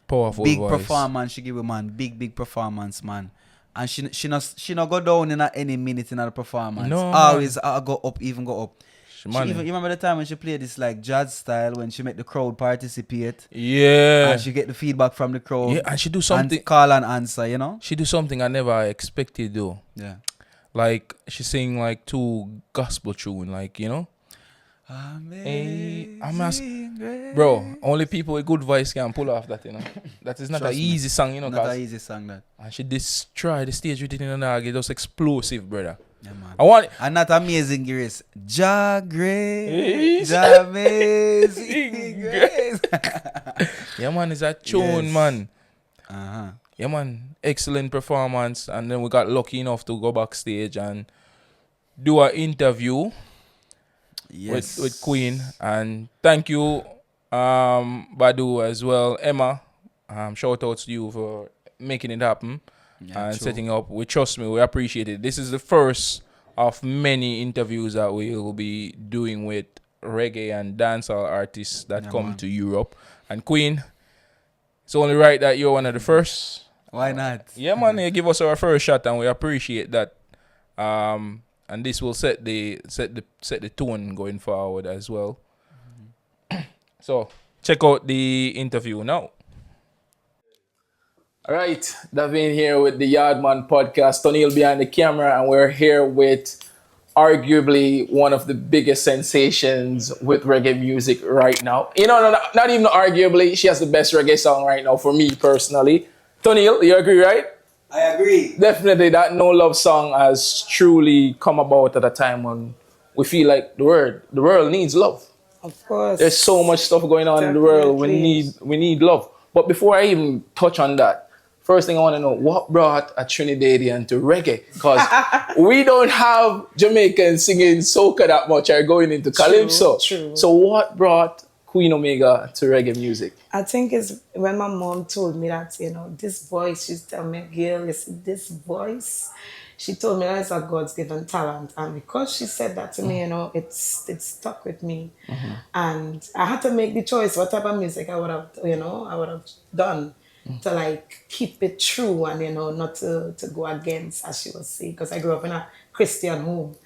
Powerful big voice. Performance she give a man. Big performance, man. And she not go down in any minute in the performance. No, always go up, even go up. You remember the time when she played this like jazz style when she make the crowd participate? Yeah. And she get the feedback from the crowd. Yeah, and she do something. And call and answer, you know? She do something I never expected though. Yeah. Like she sing like 2 gospel tune, like, you know? Bro, only people with good voice can pull off that, you know. That is not an easy song, you know. Not an easy song, that. And she destroy the stage with it in the nag. It was explosive, brother. Yeah, man. I want it. And not Amazing Grace. Grace. Amazing Grace. Yeah, man, it's a tune, man. Uh-huh. Yeah, man, excellent performance. And then we got lucky enough to go backstage and do an interview. Yes. With Queen. And thank you, Badu, as well. Emma, shout out to you for making it happen and setting up. We trust me, we appreciate it. This is the first of many interviews that we will be doing with reggae and dancehall artists that come to Europe. And Queen, it's only right that you're one of the first. Why not? Yeah, man, you give us our first shot and we appreciate that. And this will set the tone going forward as well. So check out the interview now. All right, Davin here with the Yaadman podcast. Tony'll behind the camera, and we're here with arguably one of the biggest sensations with reggae music right now. You know, not even arguably, she has the best reggae song right now for me personally. Tony'll, you agree, right? I agree. Definitely, that No Love song has truly come about at a time when we feel like the world needs love. Of course. There's so much stuff going on in the world. We need love. But before I even touch on that, first thing I want to know, what brought a Trinidadian to reggae? Because we don't have Jamaicans singing soca that much or going into calypso. True. So what brought Queen Omega to reggae music? I think it's when my mom told me that, you know, this voice, she's telling me, girl, you see this voice? She told me that it's a God's given talent. And because she said that to me, you know, it stuck with me. Mm-hmm. And I had to make the choice what type of music I would have done to like keep it true and, you know, not to go against, as she was saying, because I grew up in a Christian home.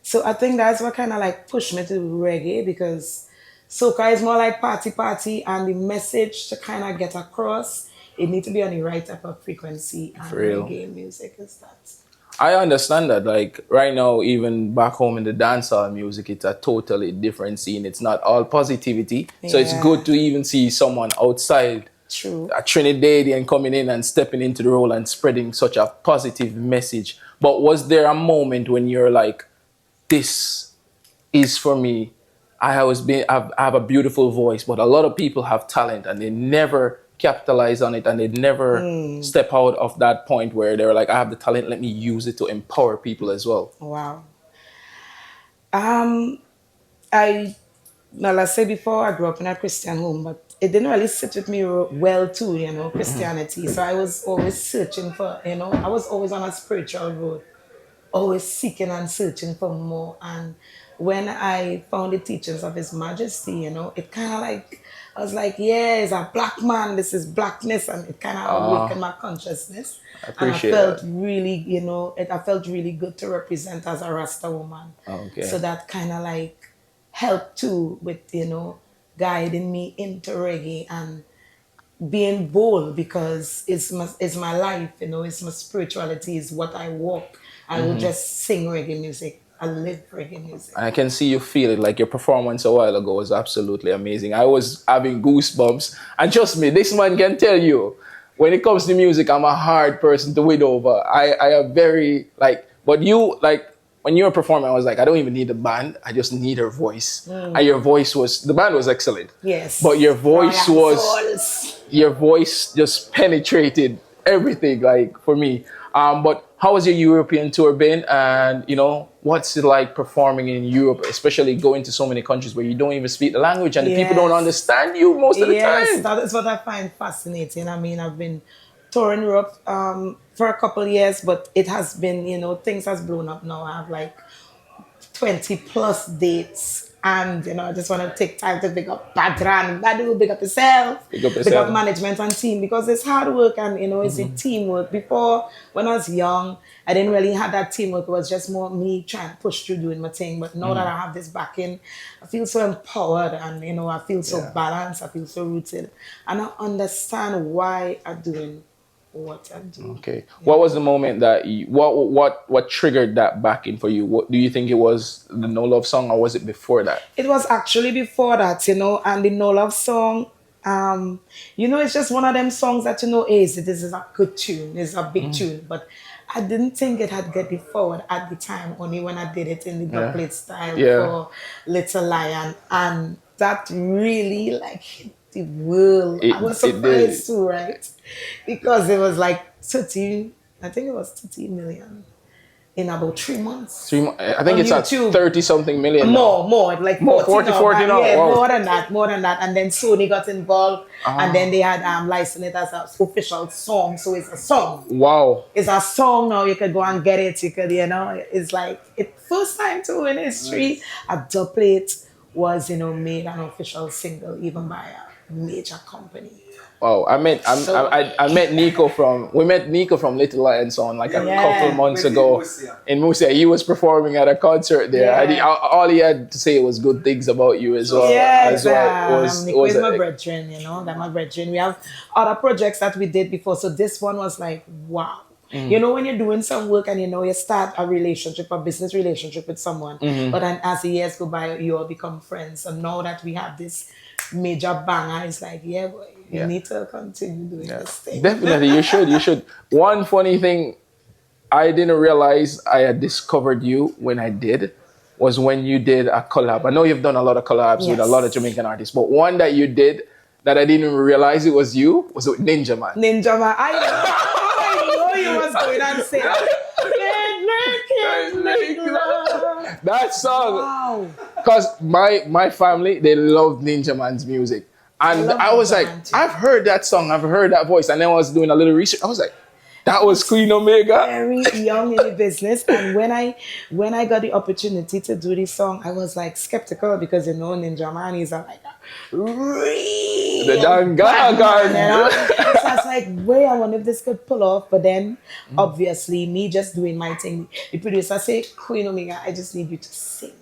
So I think that's what kind of like pushed me to reggae, because soca is more like party, and the message to kind of get across, it needs to be on the right type of frequency, and reggae music is that. I understand that. Like right now, even back home in the dancehall music, it's a totally different scene. It's not all positivity. Yeah. So it's good to even see someone outside, a Trinidadian, coming in and stepping into the role and spreading such a positive message. But was there a moment when you're like, this is for me? I have a beautiful voice, but a lot of people have talent and they never capitalize on it, and they never step out of that point where they're like, I have the talent, let me use it to empower people as well. Wow. I Now, let's say before I grew up in a Christian home, but it didn't really sit with me well too, Christianity. So I was always searching for, I was always on a spiritual road, always seeking and searching for more. And when I found the teachings of His Majesty, it kind of like, I was like, yeah, it's a black man, this is blackness, and it kind of awakened my consciousness. I appreciate and I felt that. really, I felt really good to represent as a Rasta woman. Okay. So that kind of like helped too with, guiding me into reggae and being bold because it's my life, it's my spirituality, is what I walk. I will just sing reggae music. I live reggae music. I can see you feel it. Like your performance a while ago was absolutely amazing. I was having goosebumps. And trust me, this man can tell you, when it comes to music, I'm a hard person to win over. I am very, but you, when you were performing, I was like, I don't even need a band. I just need her voice. And your voice the band was excellent. Yes. But your voice your voice just penetrated everything, for me. But how has your European tour been? And, what's it like performing in Europe, especially going to so many countries where you don't even speak the language and the people don't understand you most of the time? Yes, that is what I find fascinating. I mean, I've been touring Europe for a couple of years, but it has been, things has blown up now. I have like 20 plus dates. And, I just want to take time to big up Badran, Badu, big up yourself, big up management and team, because it's hard work and, it's a teamwork. Before, when I was young, I didn't really have that teamwork. It was just more me trying to push through doing my thing. But now that I have this backing, I feel so empowered and, I feel so balanced. I feel so rooted. And I understand why I'm doing what I do. Okay. Yeah. What was the moment that what triggered that backing for you? What do you think it was, the No Love song, or was it before that? It was actually before that, and the No Love song, it's just one of them songs that, this is a good tune, it's a big tune, but I didn't think it had get it forward at the time, only when I did it in the booklet style for Little Lion, and that really hit the world. I was surprised too, right? Because it was like 30 million in about 3 months. I think it's YouTube. At 30 something million. More, like 40 now. Yeah, wow. more than that. And then Sony got involved, and then they had licensed it as an official song. So it's a song. Wow. It's a song now. You could go and get it. You could, it's like first time too in history. A dubplate was, made an official single even by a major company. Oh, I met Nico from Little Lion Song a couple months ago in Murcia. He was performing at a concert there. And all he had to say was good things about you as well. Yes, Nico is my brethren, they're my brethren. We have other projects that we did before, so this one was like, wow. When you're doing some work and you start a relationship, a business relationship with someone, but then as the years go by, you all become friends. And now that we have this major banger, it's like, boy, you need to continue doing this thing. Definitely, you should. One funny thing I didn't realize I had discovered you when I did was when you did a collab. I know you've done a lot of collabs with a lot of Jamaican artists, but one that you did that I didn't even realize it was you was with Ninja Man. Ninja Man. I know you was going on saying that song. Because my family, they love Ninja Man's music. And I was like, I've heard that song, I've heard that voice. And then I was doing a little research. I was like, that was Queen Omega. Very young in the business. And when I got the opportunity to do this song, I was like skeptical because Ninja Man is like the damn guy. So I was like, wait, I wonder if this could pull off. But then obviously me just doing my thing. The producer said, Queen Omega, I just need you to sing.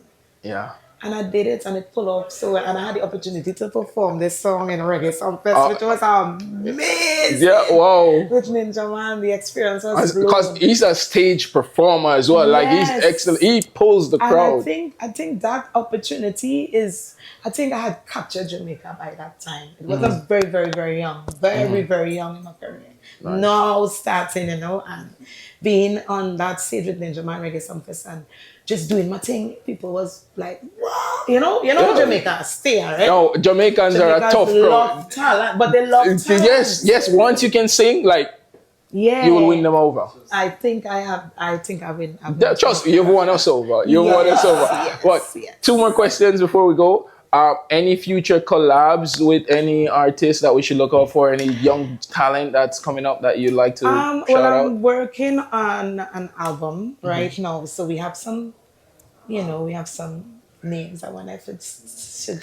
Yeah. And I did it and it pulled off. And I had the opportunity to perform this song in Reggae Song Fest, which was amazing. Yeah, wow. With Ninja Man, the experience was because he's a stage performer as well. Yes. He's excellent. He pulls the crowd. I think that opportunity is, I think I had captured Jamaica by that time. It was a very, very, very young, very young in my career. Nice. Now starting, and being on that stage with Ninja Man Reggae Song Fest and just doing my thing, people was like, wow. Jamaica stay, right? No, Jamaicans are a tough crowd. Talent, but they love talent. Yes. Once you can sing, you will win them over. I think I win. Trust me, you've won us over. Won us over. Yes. 2 more questions before we go. Any future collabs with any artists that we should look out for? Any young talent that's coming up that you'd like to shout Well, out? I'm working on an album right now, so we have some, we have some names. I wonder if should.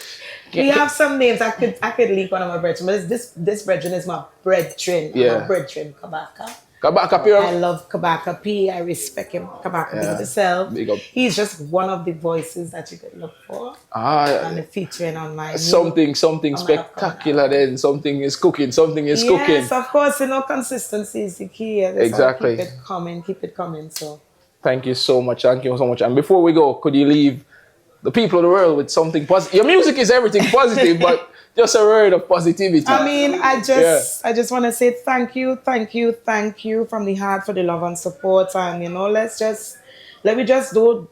We have some names. I could leak one of my brethren, but this brethren is my brethren. Yeah. My brethren, Kabaka. Kabaka Pure. I love Kabaka P. I respect him. Kabaka Big up himself. Big up. He's just one of the voices that you could look for. And featuring on my something spectacular. Then something is cooking. Something is cooking. Yes, of course. Consistency is the key. Exactly. Keep it coming. So. Thank you so much. Thank you so much. And before we go, could you leave the people of the world with something positive? Your music is everything positive, but just a word of positivity. I mean, I just want to say thank you from the heart for the love and support. And let me just do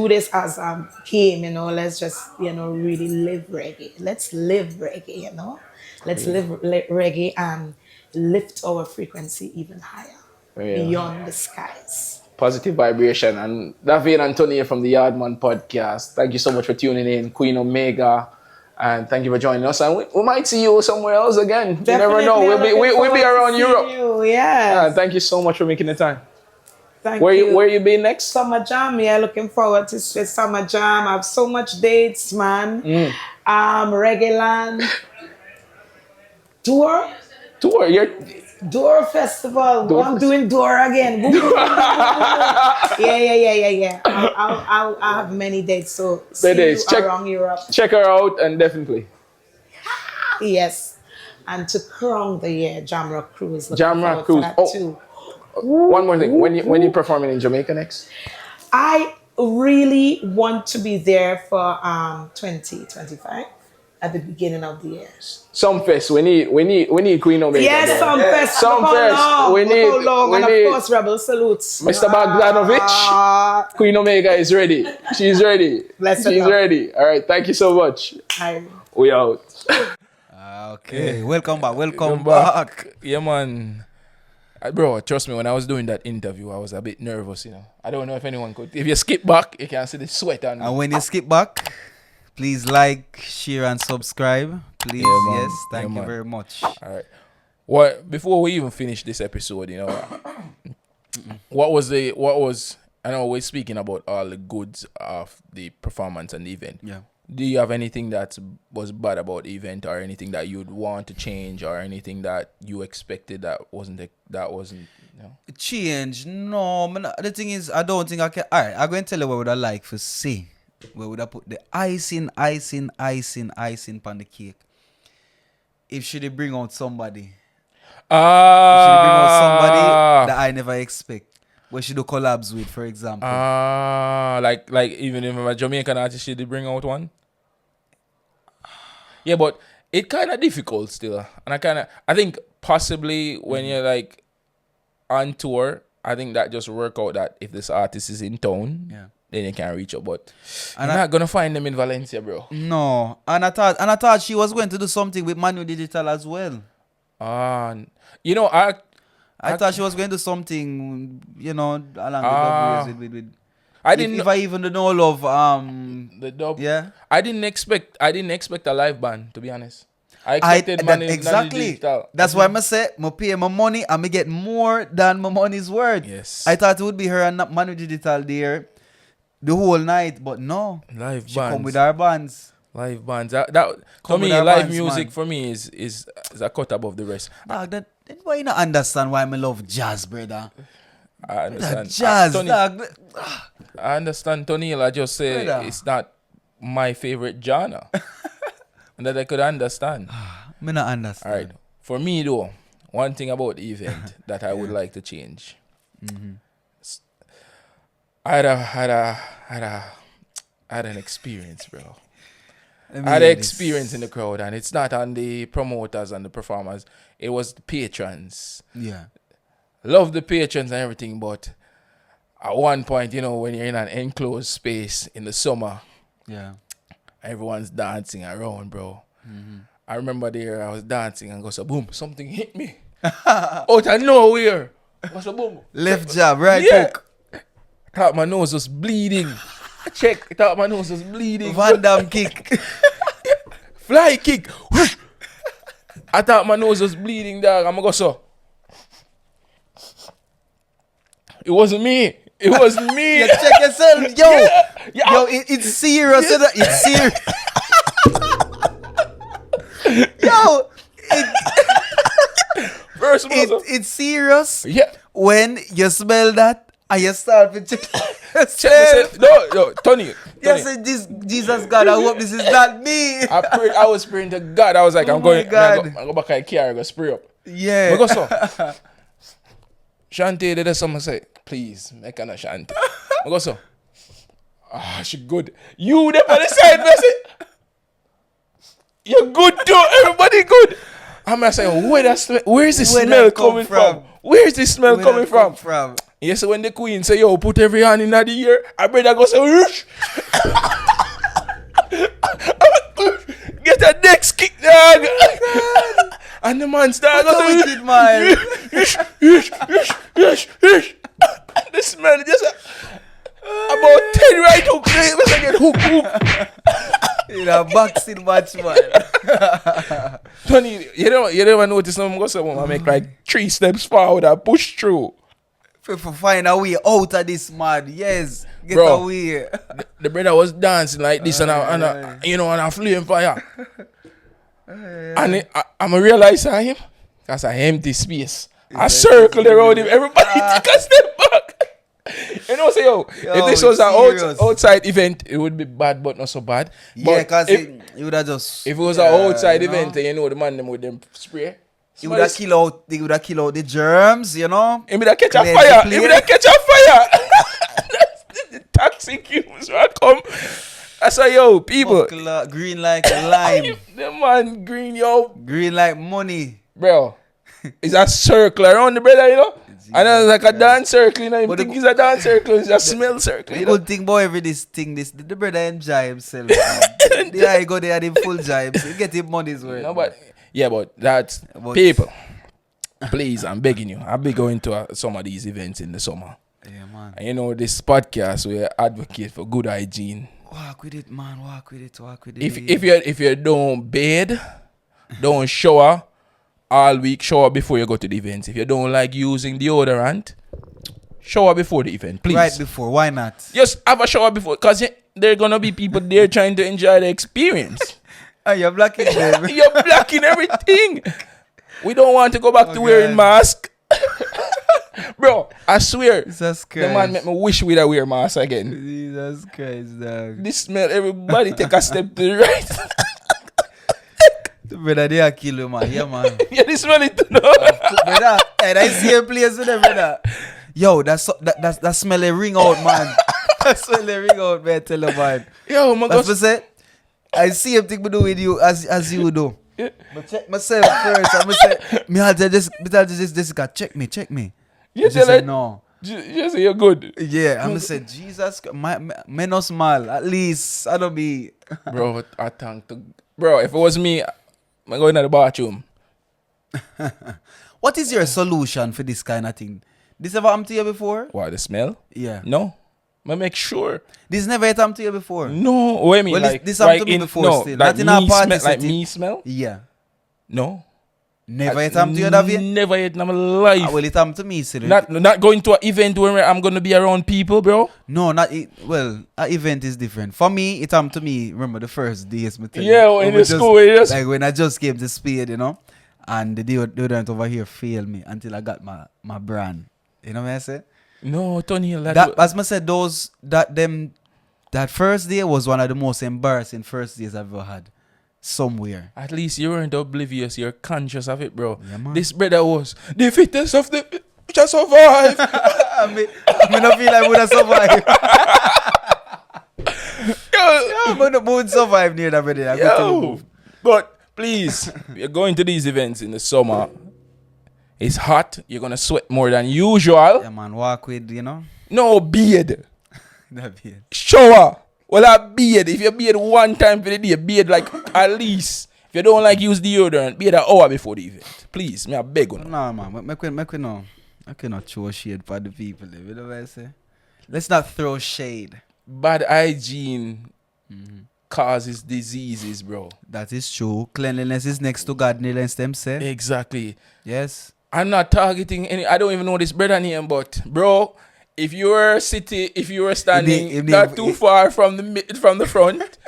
this as came. Let's just really live reggae. Let's live reggae. Let's live reggae and lift our frequency even higher beyond the skies. Positive vibration. And David and Tony from the Yaadman podcast. Thank you so much for tuning in, Queen Omega. And thank you for joining us. And we might see you somewhere else again. Definitely. You never know. We'll be around Europe. Yeah. Thank you so much for making the time. Thank you. Where you been next? Summer Jam. Yeah, looking forward to Summer Jam. I have so much dates, man. Reggae Land. Tour. Door Festival. I'm doing Door again. Yeah. I'll have many dates. So see you around Europe. Check her out and definitely. Yes. And to crown the year, Jamrock Cruise. Jamrock Cruise. Too. One more thing. When you performing in Jamaica next? I really want to be there for 2025. At the beginning of the year. Sumfest. We need Queen Omega. Yes, Sumfest. Sumfest. We need. And of course, Rebel Salutes. Mr. Bogdanovich. Queen Omega is ready. She's ready. She's ready. All right. Thank you so much. We out. Okay. Welcome back. Yeah, man. Bro, trust me, when I was doing that interview, I was a bit nervous, I don't know if anyone could. If you skip back, you can see the sweat on me. And when you skip back, please like, share, and subscribe. Please, yes. Thank you very much. All right. Before we even finish this episode, what was? I know we're speaking about all the goods of the performance and the event. Yeah. Do you have anything that was bad about the event, or anything that you'd want to change, or anything that you expected that wasn't? Change? No, man. The thing is, I don't think I can. All right, I'm going to tell you what I like to see. Where would I put the icing on the cake? If she did bring out somebody. If she bring out somebody that I never expect. Where she do collabs with, for example. Like even if a Jamaican artist, she did bring out one? Yeah, but it kind of difficult still. And I think possibly when you're like on tour, I think that just work out that if this artist is in town, then you can reach out. But I'm not gonna find them in Valencia, bro. No. And I thought she was going to do something with Manu Digital as well. I thought she was going to do something, along the dub ways with I even know love the dub. Yeah. I didn't expect a live band, to be honest. I expected Manu Digital. That's why I say I pay my money and I get more than my money's worth. Yes. I thought it would be her and Manu Digital there the whole night, but no. Live she bands. Come with our bands. Live bands. That to me, live music for me is a cut above the rest. Then why you not understand why I love jazz, brother? I understand. Jazz, I understand, Tony. I just say it's not my favorite genre. And that I could understand. Me not understand. All right. For me though, one thing about the event that I would like to change. I had an experience, bro. I had an experience in the crowd, and it's not on the promoters and the performers. It was the patrons. Yeah. Love the patrons and everything, but at one point, when you're in an enclosed space in the summer, everyone's dancing around, bro. I remember there I was dancing and goes, boom, something hit me. Out of nowhere. What's a boom? Left jab, right hook. Thought my nose was bleeding. I thought my nose was bleeding. Van Damme kick. Fly kick. I thought my nose was bleeding, dog. I'm gonna go so. It wasn't me. It was me. You check yourself, yo. Yeah. Yo, it's serious. Yeah. It's serious. Yo, First it's serious. Yeah. When you smell that and you start to check Check myself. No, Tony. You say, Jesus God, I hope this is not me. I was praying to God. I was like, Oh I'm going. God. I go back to the car. I go spray up. Yeah. I go so. Shanti did someone say, please, make an Shanti. I go so. Ah, she good. You there on the side, man. You're good too. Everybody good. I'm gonna say, where is the smell coming from? Where is the smell coming from? Yes, when the queen say, yo, put every hand in the ear, I better go say, whoosh. Get a next kick, dog. And the man started going, wicked man. And the smell just about 10 right hook. Let's get hook. In a boxing match, man. Tony, you never notice someone go somewhere and make like 3 steps forward and push through. For find a way out of this, man. Yes. Get Bro, away. The brother was dancing like this and I flame fire. And I'm realize on him because I empty space. I circle around him. Everybody take a step back. You know, say, yo, if this was an outside event, it would be bad, but not so bad. Yeah, because it would have just. If it was an outside event, you know, the man them with them spray. It would have killed out. They would have killed out the germs, you know. It would have catch a fire. It would have catch a fire. That's the toxic fumes will come. I say, yo, people. Green like lime. The man green, yo. Green like money. Bro, it's a circle around the brother, you know. And it's like a dance circle, you know. You think it's a dance circle, it's a smell circle. The good thing, boy, the brother enjoy himself. Yeah, he go there and him full jibes. He get him money's worth. No, but that's people. Please, I'm begging you. I'll be going to some of these events in the summer. Yeah, man. And you know, this podcast, we advocate for good hygiene. Walk with it, man. Walk with it. If you don't bathe, don't shower all week, shower before you go to the events. If you don't like using deodorant, shower before the event, please. Right before, why not? Just have a shower before, because there are gonna be people there trying to enjoy the experience. You're blocking them. You're blocking everything. We don't want to go back to wearing mask. Bro, I swear, Jesus Christ. The man make me wish we'd wear mask again. Jesus Christ, dog. This smell, everybody take a step to the right. Brother, they are kill you, man. Yeah, man. Yeah, this smell it too, no? Brother, and I see a place with them, brother. Yo, that smell a ring out, man. That smell a ring out, man. Tell you, man. Yo, my God. That's what I see everything we do with you as you do. Yeah. But check myself first. I'm say, me I'll tell Jessica, check me. You tell her, no. You say you're good. Yeah, I'm gonna say, Jesus, me no smile. At least I don't be. Bro, I thank to. Bro, if it was me, I'm going to the bathroom. What is your solution for this kind of thing? This ever happened to you before? What, the smell? Yeah. No. I make sure. This never happened to you before? No. What I mean, well, like, this happened to me before no, still. like not in our party like me smell? Yeah. No. Never happened to you, David? Never yet in my life. Well, it happened to me still. Not going to an event where I'm going to be around people, bro. No, an event is different. For me, it happened to me, remember the first days. Yeah, in the school. Like when I just came to Spade, you know, and the deodorant over here failed me until I got my brand. You know what I say? No, Tony. As I said, that first day was one of the most embarrassing first days I've ever had. Somewhere. At least you weren't oblivious. You're conscious of it, bro. Yeah, this brother was the fittest of the which I survived. I don't feel like I would have survived. I'm going to survive near that brother. But please, you're going to these events in the summer. It's hot. You're going to sweat more than usual. Yeah, man. Walk with, you know. No beard. That beard. Shower. Well, I beard. If you beard one time for the day, beard like at least. If you don't like use deodorant, beard an hour before the event. Please, me I beg you. No, man. I cannot throw shade for the people. You know what I say? Let's not throw shade. Bad hygiene causes diseases, bro. That is true. Cleanliness is next to godliness, them say. Exactly. Yes. I'm not targeting any. I don't even know this brother name, but bro, if you were standing not too far from the front,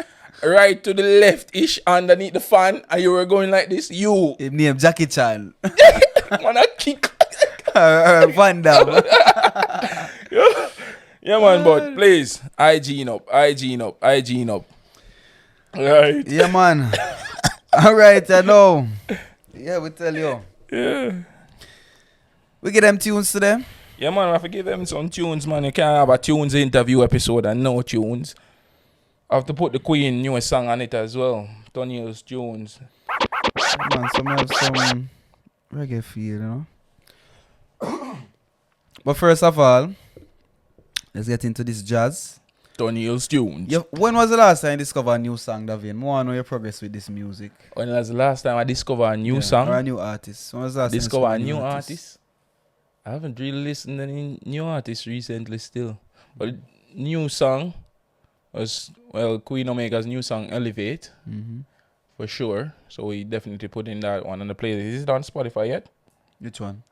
right to the left-ish underneath the fan, and you were going like this, you His name Jackie Chan. wanna kick. Van Damme. Yeah, man, but please, hygiene up. Right. Yeah, man. All right, I know. Yeah, we tell you. Yeah. We get them tunes today. Yeah, man, I have to give them some tunes, man. You can't have a tunes interview episode and no tunes. I have to put the Queen newest song on it as well. Tony's tunes. Yeah, man, some have some reggae feel, you know. But first of all, let's get into this jazz. Tony's tunes. When was the last time you discovered a new song, Davin? I want to know your progress with this music. When was the last time I discovered a new song? Or a new artist. When was the last time you Discover a new artist? I haven't really listened to any new artists recently still. But new song was, well, Queen Omega's new song, Elevate, for sure. So we definitely put in that one on the playlist. Is it on Spotify yet? Which one?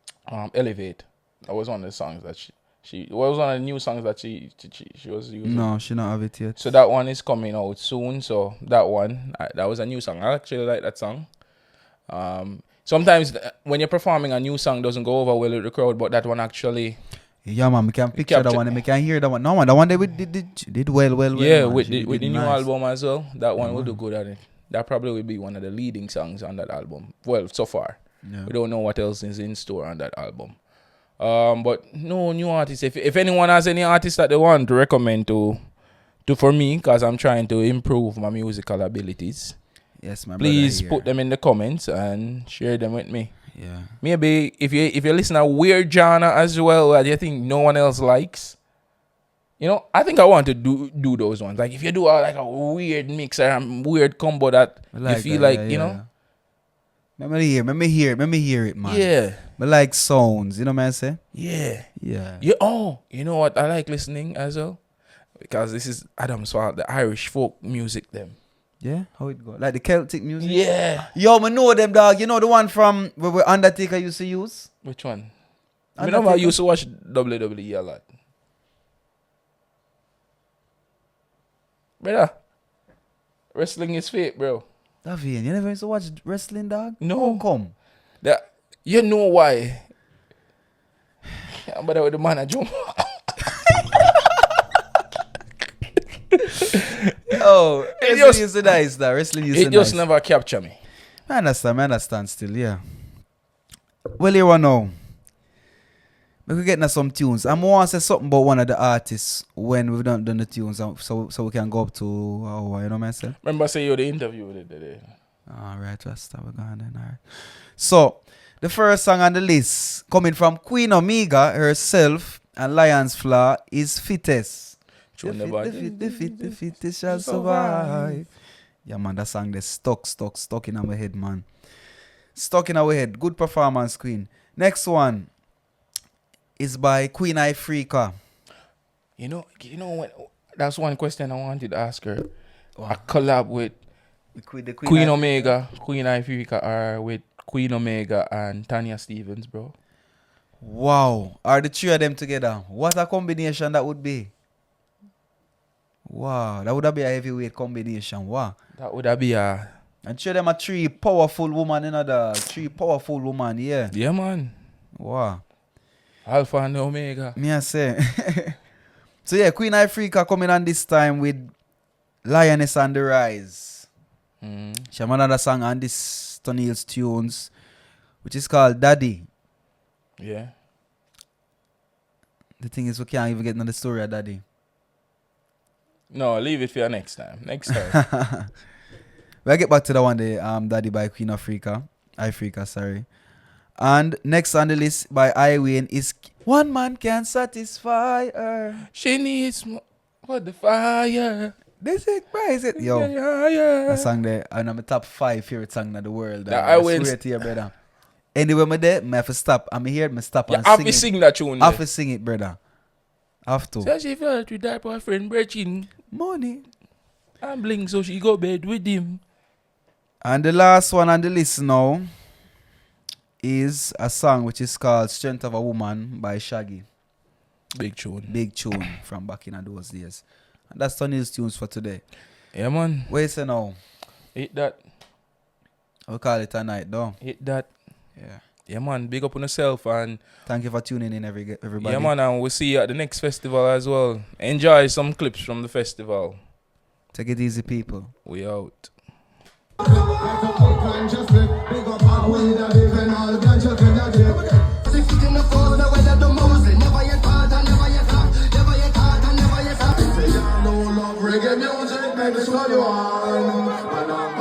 Elevate. That was one of the songs that she was one of the new songs that she was using. No, she not have it yet. So that one is coming out soon. So that one, that was a new song. I actually like that song. Sometimes when you're performing a new song, doesn't go over well with the crowd, but that one actually. Yeah, man, we can picture that one and we can hear that one. No, man, that one they did well. Yeah, man. with the new nice. album as well. That one will do good at it. That probably will be one of the leading songs on that album. Well, so far. Yeah. We don't know what else is in store on that album. But no new artists. If anyone has any artists that they want to recommend to for me, because I'm trying to improve my musical abilities, yes, my please brother put them in the comments and share them with me. Yeah. Maybe if you listen to weird genre as well that you think no one else likes, you know, I think I want to do those ones. Like if you do like a weird mix or a weird combo that like you feel that, like, you know. Let me hear it, man. Yeah. But like sounds, you know what I say? Yeah. Yeah. Yeah. Oh, you know what I like listening as well? Because this is Adam Swart, the Irish folk music them. Yeah? How it go? Like the Celtic music? Yeah. Yo, I know them, dog. You know the one from where Undertaker used to use? Which one? I Undertaker? remember I used to watch WWE a lot. Brother, wrestling is fake, bro. Davian, you never used to watch wrestling, dog? No. How come? You know why? But with the manager. Oh, It wrestling just- used to nice, dog. Wrestling used to It just nice. never capture me. I understand still, yeah. Well, here we know. We could get into some tunes. I'm want to say something about one of the artists when we've done the tunes, so we can go up to, you know what I say? Remember I say you the interview with it today. Alright, just start going then. Alright. So, the first song on the list, coming from Queen Omega herself and Lion's Flaw, is Fittest. The fittest shall survive. Yeah, man, that song that's stuck in our head, man. Stuck in our head. Good performance, Queen. Next one is by Queen Ifrica. You know what? That's one question I wanted to ask her. Wow. A collab with The Queen Omega, Queen Ifrica, or with Queen Omega and Tanya Stevens, bro. Wow. Are the three of them together? What a combination that would be. Wow. That would be a heavyweight combination. Wow. That would be a... And three of them are three powerful women, three powerful women, yeah. Yeah, man. Wow. Alpha and Omega. Me I say. So yeah, Queen Ifrica coming on this time with Lioness on the Rise. She have another song on this Tony's tunes, which is called Daddy. Yeah. The thing is, we can't even get into the story of Daddy. No, leave it for your next time. Next time. We'll get back to the one day, Daddy by Queen Ifrica, sorry. And next on the list by Iwayne is One Man Can Satisfy Her. She needs more for the fire. This is crazy. Yo, Yeah. that song there, and I'm a top 5 favorite song in the world. That I Iwayne's- swear to you, brother. Anyway, I there, I have to stop. I'm here, I stop You and have sing to it. sing that tune. I have to sing it, brother. Have to. So she felt with that boyfriend breaking. Money. And Bling, so she go bed with him. And the last one on the list now is a song which is called Strength of a Woman by Shaggy. Big tune. Big tune from back in those days. And that's Tony's tunes for today. Yeah, man. What you say now? Hit that. We'll call it a night, though. Hit that. Yeah. Yeah, man. Big up on yourself. And thank you for tuning in, everybody. yeah, man. And we'll see you at the next festival as well. Enjoy some clips from the festival. Take it easy, people. We out. Reggae music, baby, slow you on.